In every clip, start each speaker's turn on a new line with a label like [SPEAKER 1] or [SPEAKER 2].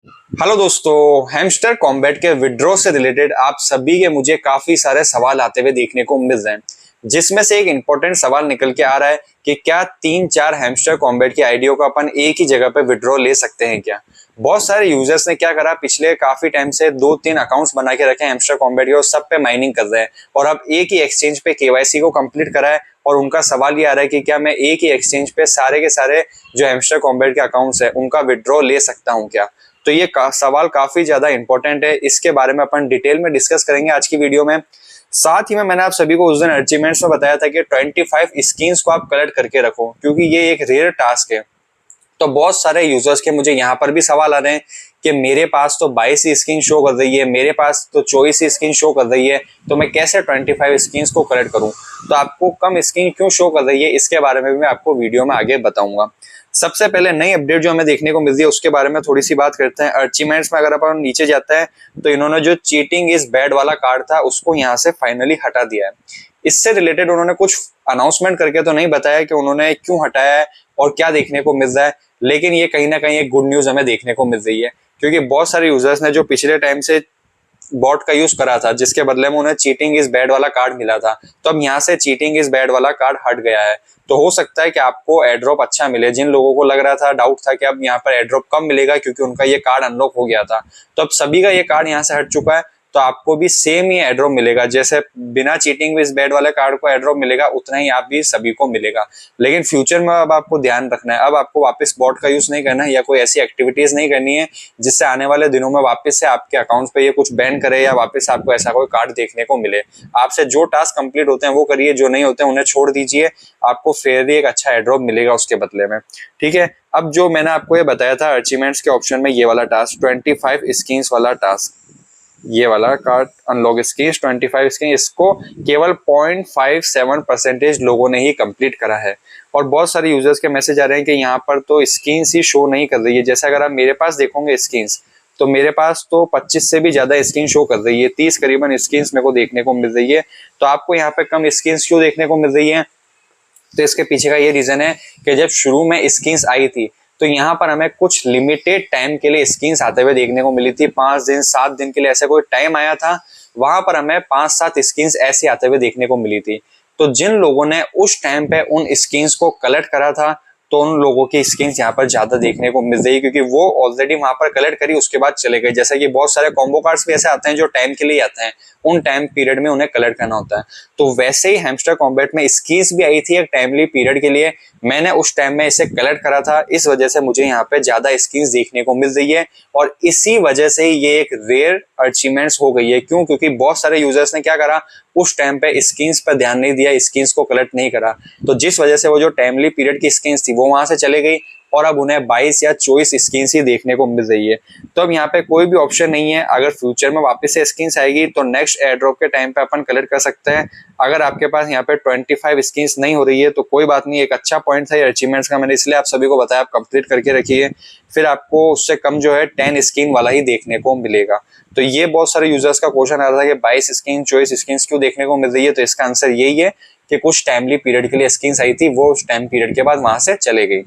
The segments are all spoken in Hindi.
[SPEAKER 1] हेलो दोस्तों, हैमस्टर कॉम्बैट के विड्रॉ से रिलेटेड आप सभी के मुझे काफी सारे सवाल आते हुए देखने को मिल रहे हैं, जिसमें से एक इंपॉर्टेंट सवाल निकल के आ रहा है कि क्या 3-4 हैमस्टर कॉम्बैट की आईडियो को अपन एक ही जगह पे विड्रॉ ले सकते हैं क्या। बहुत सारे यूजर्स ने क्या करा, पिछले काफी टाइम से 2-3 अकाउंट्स बना के रखे हैमस्टर कॉम्बैट के और सब पे माइनिंग कर रहे हैं और अब एक ही एक्सचेंज पे केवाईसी को कंप्लीट करा है। और उनका सवाल ये आ रहा है कि क्या मैं एक ही एक्सचेंज पे सारे के सारे जो हैमस्टर कॉम्बैट के अकाउंट्स है उनका विड्रॉ ले सकता हूँ क्या। तो ये सवाल काफी ज्यादा इंपॉर्टेंट है, इसके बारे में अपन डिटेल में डिस्कस करेंगे आज की वीडियो में। साथ ही में मैंने आप सभी को उस दिन अचीवमेंट्स में बताया था कि 25 स्किन्स को आप कलेक्ट करके रखो, क्योंकि ये एक रेयर टास्क है। तो बहुत सारे यूजर्स के मुझे यहाँ पर भी सवाल आ रहे हैं कि मेरे पास तो 22 ही स्किन शो कर रही है, मेरे पास तो 24 ही स्किन शो कर रही है, तो मैं कैसे 25 स्किन्स को कलेक्ट करूं। तो आपको कम स्किन क्यों शो कर रही है, इसके बारे में भी मैं आपको वीडियो में आगे बताऊंगा। सबसे पहले नई अपडेट जो हमें देखने को मिल रही है उसके बारे में थोड़ी सी बात करते हैं। अचीवमेंट्स में अगर अपन नीचे जाते हैं तो इन्होंने जो चीटिंग इज बैड वाला कार्ड था उसको यहाँ से फाइनली हटा दिया है। इससे रिलेटेड उन्होंने कुछ अनाउंसमेंट करके तो नहीं बताया कि उन्होंने क्यों हटाया है और क्या देखने को मिल रहा है, लेकिन ये कहीं ना कहीं एक गुड न्यूज हमें देखने को मिल रही है, क्योंकि बहुत सारे यूजर्स ने जो पिछले टाइम से बॉट का यूज करा था जिसके बदले में उन्हें चीटिंग इज बैड वाला कार्ड मिला था, तो अब यहाँ से चीटिंग इज बैड वाला कार्ड हट गया है। तो हो सकता है कि आपको एड्रॉप अच्छा मिले। जिन लोगों को लग रहा था, डाउट था कि अब यहाँ पर एड्रॉप कम मिलेगा क्योंकि उनका ये कार्ड अनलॉक हो गया था, तो अब सभी का ये कार्ड यहाँ से हट चुका है, तो आपको भी सेम ही एड्रॉप मिलेगा। जैसे बिना चीटिंग इज बैड वाले कार्ड को एड्रॉप मिलेगा उतना ही आप भी सभी को मिलेगा। लेकिन फ्यूचर में अब आपको ध्यान रखना है, अब आपको वापस बॉट का यूज नहीं करना है या कोई ऐसी एक्टिविटीज नहीं करनी है जिससे आने वाले दिनों में वापस से आपके अकाउंट पे ये कुछ बैन करे या वापस आपको ऐसा कोई कार्ड देखने को मिले। आपसे जो टास्क कंप्लीट होते हैं वो करिए, जो नहीं होते हैं उन्हें छोड़ दीजिए, आपको फेयरली एक अच्छा एड्रॉप मिलेगा उसके बदले में। ठीक है, अब जो मैंने आपको ये बताया था अचीवमेंट्स के ऑप्शन में, ये वाला टास्क 25 स्किन्स वाला टास्क, ये वाला कार्ड अनलॉक स्किन्स 25 स्किन, इसको केवल 0.57% लोगों ने ही कंप्लीट करा है। और बहुत सारे यूजर्स के मैसेज आ रहे हैं कि यहाँ पर तो स्किन्स ही शो नहीं कर रही है। जैसे अगर आप मेरे पास देखोगे स्किन्स, तो मेरे पास तो 25 से भी ज्यादा स्किन शो कर रही है, 30 करीबन स्किन्स मेरे को देखने को मिल रही है। तो आपको यहाँ पे कम स्किन्स क्यों देखने को मिल रही है, तो इसके पीछे का ये रीजन है कि जब शुरू में स्किन्स आई थी तो यहाँ पर हमें कुछ लिमिटेड टाइम के लिए स्किन्स आते हुए देखने को मिली थी। 5 दिन 7 दिन के लिए ऐसा कोई टाइम आया था, वहां पर हमें 5-7 स्किन्स ऐसे आते हुए देखने को मिली थी। तो जिन लोगों ने उस टाइम पे उन स्किन्स को कलेक्ट करा था तो उन लोगों की स्किन्स यहाँ पर ज्यादा देखने को मिल रही है, क्योंकि वो ऑलरेडी वहां पर कलेक्ट करी उसके बाद चले गए। जैसा कि बहुत सारे कॉम्बो कार्ड्स भी ऐसे आते हैं जो टाइम के लिए आते हैं, उन टाइम पीरियड में उन्हें कलेक्ट करना होता है। तो वैसे ही हैमस्टर कॉम्बैट में स्किन्स भी आई थी एक टाइमली पीरियड के लिए, मैंने उस टाइम में इसे कलेक्ट करा था, इस वजह से मुझे यहाँ पे ज्यादा स्किन्स देखने को मिल रही है। और इसी वजह से ये एक रेयर अचीवमेंट्स हो गई है। क्यों? क्योंकि बहुत सारे यूजर्स ने क्या करा, उस टाइम पे स्किन्स पर ध्यान नहीं दिया, स्किन्स को कलेक्ट नहीं करा, तो जिस वजह से वो जो टाइमली पीरियड की स्किन्स थी वो वहां से चले गई और अब उन्हें 22 या 24 स्किन्स ही देखने को मिल रही है। तो अब यहाँ पे कोई भी ऑप्शन नहीं है। अगर फ्यूचर में वापस से स्किन्स आएगी तो नेक्स्ट एयर ड्रॉप के टाइम पे अपन कलेक्ट कर सकते हैं। अगर आपके पास यहाँ पे 25 स्किन्स नहीं हो रही है तो कोई बात नहीं, एक अच्छा पॉइंट था ये अचीवमेंट्स का, मैंने इसलिए आप सभी को बताया आप कंप्लीट करके रखिए, फिर आपको उससे कम जो है 10 स्किन वाला ही देखने को मिलेगा। तो ये बहुत सारे यूजर्स का क्वेश्चन आ रहा था कि 22 स्किन 24 स्किन्स क्यों देखने को मिल रही है, तो इसका आंसर यही है कि कुछ टाइमली पीरियड के लिए स्किन्स आई थी, वो उस टाइम पीरियड के बाद वहां से चले गई।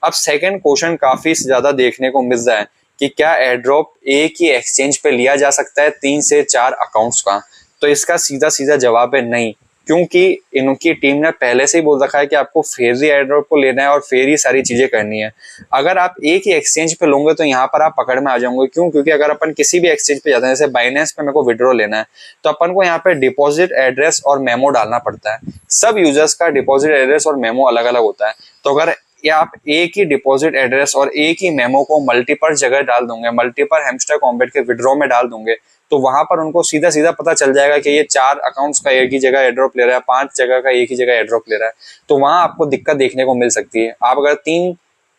[SPEAKER 1] अब सेकंड क्वेश्चन काफी ज्यादा देखने को मिल रहा है कि क्या एयरड्रॉप एक ही एक्सचेंज पे लिया जा सकता है 3 से 4 अकाउंट्स का। तो इसका सीधा सीधा जवाब है नहीं, क्योंकि इनकी टीम ने पहले से ही बोल रखा है कि आपको फेयर ही एयरड्रॉप को लेना है और फेयर ही सारी चीजें करनी है। अगर आप एक ही एक्सचेंज पे लोगे तो यहाँ पर आप पकड़ में आ जाओगे। क्यों? क्योंकि अगर अपन किसी भी एक्सचेंज पे जाते हैं, जैसे बाइनेंस पे मेरे को विड्रॉ लेना है, तो अपन को यहाँ पे डिपॉजिट एड्रेस और मेमो डालना पड़ता है। सब यूजर्स का डिपॉजिट एड्रेस और मेमो अलग अलग होता है। तो अगर या आप एक ही डिपॉजिट एड्रेस और एक ही मेमो को मल्टीपल जगह डाल दूंगे, मल्टीपल हैमस्टर कॉम्बैट के विड्रॉ में डाल दूंगे, तो वहां पर उनको सीधा सीधा पता चल जाएगा कि ये 4 अकाउंट्स का एक ही जगह एड्रॉप ले रहा है, 5 जगह का एक ही जगह एड्रॉप ले रहा है। तो वहां आपको दिक्कत देखने को मिल सकती है। आप अगर 3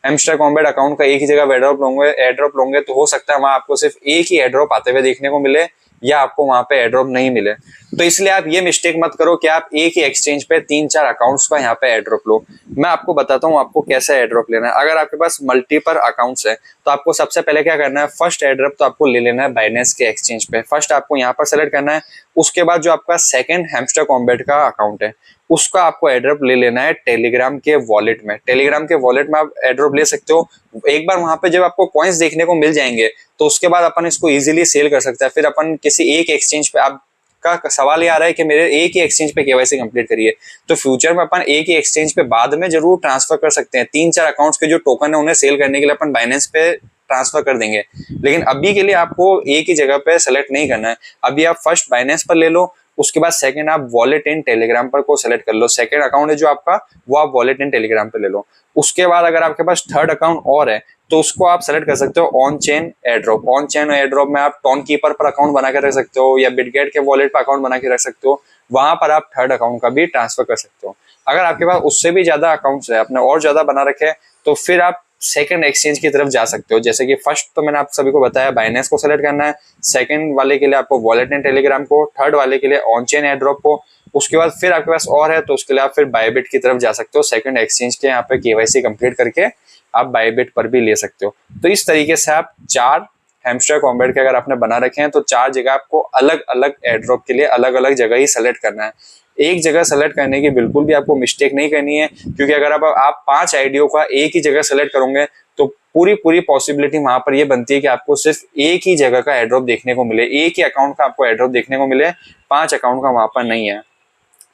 [SPEAKER 1] हैमस्टर कॉम्बैट अकाउंट का एक ही जगह एड्रॉप लोगे तो हो सकता है वहां आपको सिर्फ एक ही एड्रॉप आते हुए देखने को मिले या आपको वहां पे एड्रॉप नहीं मिले। तो इसलिए आप ये मिस्टेक मत करो कि आप एक ही एक्सचेंज पे 3-4 अकाउंट्स का यहाँ पे एड्रॉप लो। मैं आपको बताता हूँ आपको कैसे एड्रॉप लेना है। अगर आपके पास मल्टीपल अकाउंट्स है तो आपको सबसे पहले क्या करना है, फर्स्ट एड्रॉप तो आपको ले लेना है बाइनेंस के एक्सचेंज पे। फर्स्ट आपको यहाँ पर सेलेक्ट करना है, उसके बाद जो आपका सेकंड हैमस्टर कॉम्बैट का अकाउंट है उसका आपको एड्रॉप ले लेना है टेलीग्राम के वॉलेट में। टेलीग्राम के वॉलेट में आप एड्रॉप ले सकते हो। एक बार वहां पे जब आपको कॉइन्स देखने को मिल जाएंगे तो उसके बाद अपन इसको इजीली सेल कर सकते हैं। फिर अपन किसी एक एक्सचेंज पे, आपका सवाल ये आ रहा है कि मेरे एक ही एक्सचेंज पे केवाईसी कंप्लीट करिए, तो फ्यूचर में अपन एक ही एक्सचेंज पे बाद में जरूर ट्रांसफर कर सकते हैं। 3-4 अकाउंट्स के जो टोकन है उन्हें सेल करने के लिए अपन बाइनेंस पे ट्रांसफर कर देंगे, लेकिन अभी के लिए आपको एक ही जगह पे सेलेक्ट नहीं करना है। अभी आप फर्स्ट बाइनेंस पर ले लो, उसके बाद सेकंड आप वॉलेट इन टेलीग्राम पर को सेलेक्ट कर लो। सेकंड अकाउंट है जो आपका, वो आप वॉलेट इन टेलीग्राम पे ले लो। उसके बाद अगर आपके पास थर्ड अकाउंट और है तो उसको आप सेलेक्ट कर सकते हो on chain airdrop. On chain airdrop में आप टॉन कीपर पर अकाउंट बना के रख सकते हो या बिटगेट के वॉलेट पर अकाउंट बना के रख सकते हो। वहां पर आप थर्ड अकाउंट का भी ट्रांसफर कर सकते हो। अगर आपके पास उससे भी ज्यादा अकाउंट्स है, आपने और ज्यादा बना रखे, तो फिर आप सेकंड एक्सचेंज की तरफ जा सकते हो। जैसे कि फर्स्ट तो मैंने आप सभी को बताया बाइनेंस को सेलेक्ट करना है, सेकंड वाले के लिए आपको वॉलेट इन टेलीग्राम को, थर्ड वाले के लिए ऑन चेन एयरड्रॉप को। उसके बाद फिर आपके पास और है तो उसके लिए आप फिर बायबिट की तरफ जा सकते हो। सेकंड एक्सचेंज के यहाँ पे केवाईसी कंप्लीट करके आप बायबिट पर भी ले सकते हो। तो इस तरीके से आप 4 हैमस्टर कॉम्बैट के अगर आपने बना रखे हैं तो 4 जगह आपको अलग अलग एयरड्रॉप के लिए अलग अलग जगह ही सेलेक्ट करना है। एक जगह सेलेक्ट करने की बिल्कुल भी आपको मिस्टेक नहीं करनी है, क्योंकि अगर आप 5 आईडियो का एक ही जगह सेलेक्ट करोगे तो पूरी पॉसिबिलिटी वहां पर ये बनती है कि आपको सिर्फ एक ही जगह का एयरड्रॉप देखने को मिले, एक ही अकाउंट का आपको एयरड्रॉप देखने को मिले, 5 अकाउंट का वहां पर नहीं है।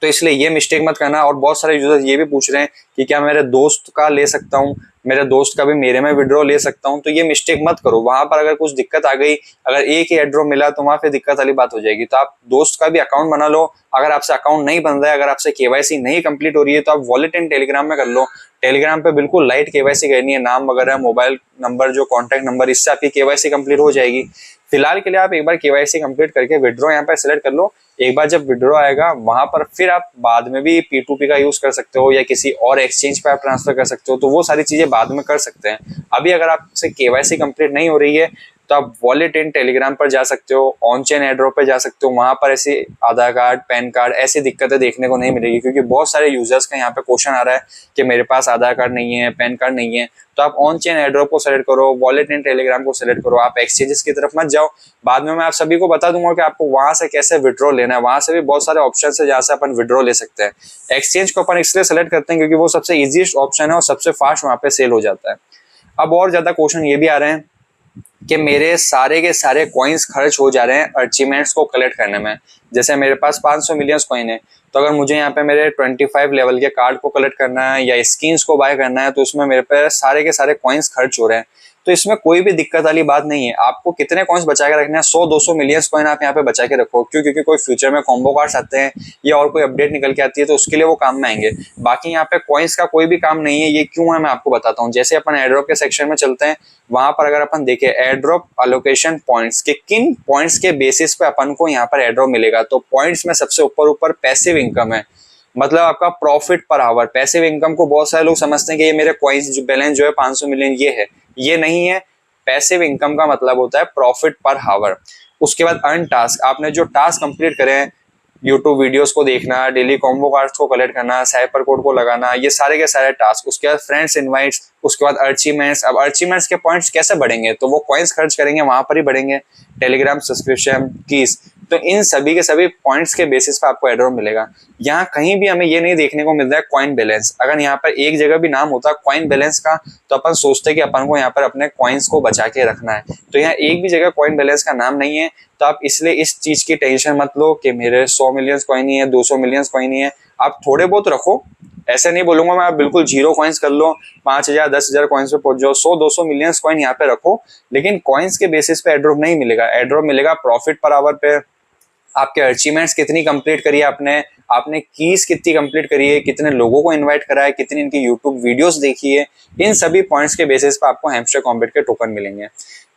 [SPEAKER 1] तो इसलिए ये मिस्टेक मत करना। और बहुत सारे यूजर्स ये भी पूछ रहे हैं कि क्या मेरे दोस्त का ले सकता हूँ, मेरे दोस्त का भी मेरे में विड्रॉ ले सकता हूँ, तो ये मिस्टेक मत करो। वहां पर अगर कुछ दिक्कत आ गई, अगर एक ही एड्रॉप मिला तो वहां पे दिक्कत वाली बात हो जाएगी। तो आप दोस्त का भी अकाउंट बना लो। अगर आपसे अकाउंट नहीं बन रहा है, अगर आपसे केवाईसी नहीं कंप्लीट हो रही है, तो आप वॉलेट इन टेलीग्राम में कर लो। टेलीग्राम पे बिल्कुल लाइट केवाईसी करनी है, नाम वगैरह, मोबाइल नंबर, जो कॉन्टैक्ट नंबर, इससे आपकी केवाईसी कंप्लीट हो जाएगी। फिलहाल के लिए आप एक बार केवाईसी कंप्लीट करके विड्रॉ यहाँ पे सिलेक्ट कर लो। एक बार जब विड्रॉ आएगा वहां पर फिर आप बाद में भी P2P का यूज कर सकते हो या किसी और एक्सचेंज पे आप ट्रांसफर कर सकते हो, तो वो सारी चीजें बाद में कर सकते हैं। अभी अगर आपसे केवाईसी कंप्लीट नहीं हो रही है तो आप वॉलेट इन टेलीग्राम पर जा सकते हो, ऑन चेन एयरड्रॉप पे जा सकते हो। वहां पर ऐसे आधार कार्ड, पैन कार्ड, ऐसी दिक्कतें देखने को नहीं मिलेगी, क्योंकि बहुत सारे यूजर्स का यहाँ पे क्वेश्चन आ रहा है कि मेरे पास आधार कार्ड नहीं है, पैन कार्ड नहीं है। तो आप ऑन चेन एयरड्रॉप को सेलेक्ट करो, वॉलेट इन टेलीग्राम को सेलेक्ट करो, आप एक्सचेंजेस की तरफ मत जाओ। बाद में मैं आप सभी को बता दूंगा कि आपको वहां से कैसे विड्रॉ लेना है। वहां से भी बहुत सारे ऑप्शन है जहां से अपन विड्रॉ ले सकते हैं। एक्सचेंज को अपन इसलिए सेलेक्ट करते हैं क्योंकि वो सबसे इजीएस्ट ऑप्शन है और सबसे फास्ट वहां पे सेल हो जाता है। अब और ज्यादा क्वेश्चन ये भी आ रहे हैं कि मेरे सारे के सारे कॉइन्स खर्च हो जा रहे हैं अचीवमेंट्स को कलेक्ट करने में। जैसे मेरे पास 500 मिलियन कॉइन है, तो अगर मुझे यहाँ पे मेरे 25 लेवल के कार्ड को कलेक्ट करना है या स्किन्स को बाय करना है, तो उसमें मेरे पे सारे के सारे कॉइन्स खर्च हो रहे हैं। तो इसमें कोई भी दिक्कत वाली बात नहीं है। आपको कितने कॉइन्स बचा के रखने हैं, 100-200 मिलियन कॉइन आप यहाँ पे बचा के रखो। क्यों? क्योंकि कोई फ्यूचर में कॉम्बो कार्ड्स आते हैं या और कोई अपडेट निकल के आती है तो उसके लिए वो काम में आएंगे। बाकी यहाँ पे कॉइन्स का कोई भी काम नहीं है। ये क्यों है मैं आपको बताता हूँ। जैसे अपन एयरड्रॉप के सेक्शन में चलते हैं, वहां पर अगर अपन देखें एयरड्रॉप अलोकेशन पॉइंट्स के किन पॉइंट्स के बेसिस पे अपन को यहाँ पर एयरड्रॉप मिलेगा, तो पॉइंट्स में सबसे ऊपर पैसिव इनकम है, मतलब आपका profit per hour. Passive income को बहुत सारे लोग समझते हैं कि ये मेरे कॉइन्स जो बैलेंस जो है 500 मिलियन ये है, ये नहीं है। पैसिव इनकम का मतलब होता है प्रॉफिट पर हावर। उसके बाद अर्न टास्क, आपने जो टास्क कंप्लीट करे हैं, यूट्यूब वीडियोस को देखना, डेली कॉम्बो कार्ड्स को कलेक्ट करना, साइपर कोड को लगाना, ये सारे के सारे टास्क। उसके बाद फ्रेंड्स इनवाइट्स, उसके बाद अचीवमेंट्स। अब अचीवमेंट्स के पॉइंट्स कैसे बढ़ेंगे, तो वो कॉइन्स खर्च करेंगे वहां पर ही बढ़ेंगे। टेलीग्राम सब्सक्रिप्शन, कीज, तो इन सभी के सभी पॉइंट्स के बेसिस पर आपको एयरड्रॉप मिलेगा। यहाँ कहीं भी हमें ये नहीं देखने को मिल रहा है कॉइन बैलेंस। अगर यहाँ पर एक जगह भी नाम होता कॉइन बैलेंस का, तो अपन सोचते कि अपन को यहाँ पर अपने कॉइन्स को बचा के रखना है। तो यहाँ एक भी जगह कॉइन बैलेंस का नाम नहीं है। तो आप इसलिए इस चीज की टेंशन मत लो कि मेरे 100 मिलियन कॉइन ही है, 200 मिलियन कॉइन ही है। आप थोड़े बहुत रखो, ऐसे नहीं बोलूंगा मैं आप बिल्कुल जीरो कॉइन्स कर लो, 5000 10,000 कॉइन्स पे पहुंच जाओ, 100-200 मिलियन कॉइन यहाँ पे रखो। लेकिन कॉइन्स के बेसिस पे एयरड्रॉप नहीं मिलेगा। एयरड्रॉप मिलेगा प्रॉफिट पर आवर पे, आपके अचीवमेंट्स कितनी कंप्लीट करी है आपने कीज कितनी कंप्लीट करी है, कितने लोगों को इनवाइट करा है, कितनी इनकी यूट्यूब वीडियोस देखी है। इन सभी पॉइंट्स के बेसिस पे आपको हैमस्टर कॉम्बैट के टोकन मिलेंगे।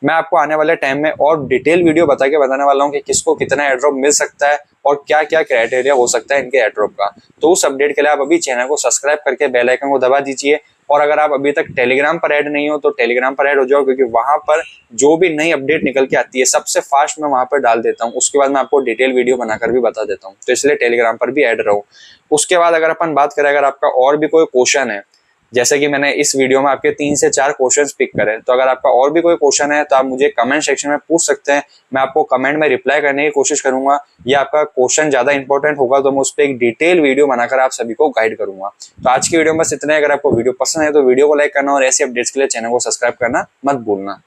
[SPEAKER 1] मैं आपको आने वाले टाइम में और डिटेल वीडियो बताने वाला हूँ कि किसको कितना एयरड्रॉप मिल सकता है और क्या क्या क्राइटेरिया हो सकता है इनके एयरड्रॉप का। तो उस अपडेट के लिए आप अभी चैनल को सब्सक्राइब करके बेल आइकन को दबा दीजिए। और अगर आप अभी तक टेलीग्राम पर ऐड नहीं हो तो टेलीग्राम पर ऐड हो जाओ, क्योंकि वहां पर जो भी नई अपडेट निकल के आती है सबसे फास्ट मैं वहां पर डाल देता हूँ। उसके बाद मैं आपको डिटेल वीडियो बनाकर भी बता देता हूँ, तो इसलिए टेलीग्राम पर भी ऐड रहो। उसके बाद अगर अपन बात करें, अगर आपका और भी कोई क्वेश्चन है जैसे कि मैंने इस वीडियो में आपके 3 से 4 क्वेश्चंस पिक करे। तो अगर आपका और भी कोई क्वेश्चन है तो आप मुझे कमेंट सेक्शन में पूछ सकते हैं, मैं आपको कमेंट में रिप्लाई करने की कोशिश करूंगा, या आपका क्वेश्चन ज्यादा इंपॉर्टेंट होगा तो मैं उस पर एक डिटेल वीडियो बनाकर आप सभी को गाइड करूंगा। तो आज की वीडियो में बस इतना है। अगर आपको वीडियो पसंद है तो वीडियो को लाइक करना और ऐसे अपडेट्स के लिए चैनल को सब्सक्राइब करना मत भूलना।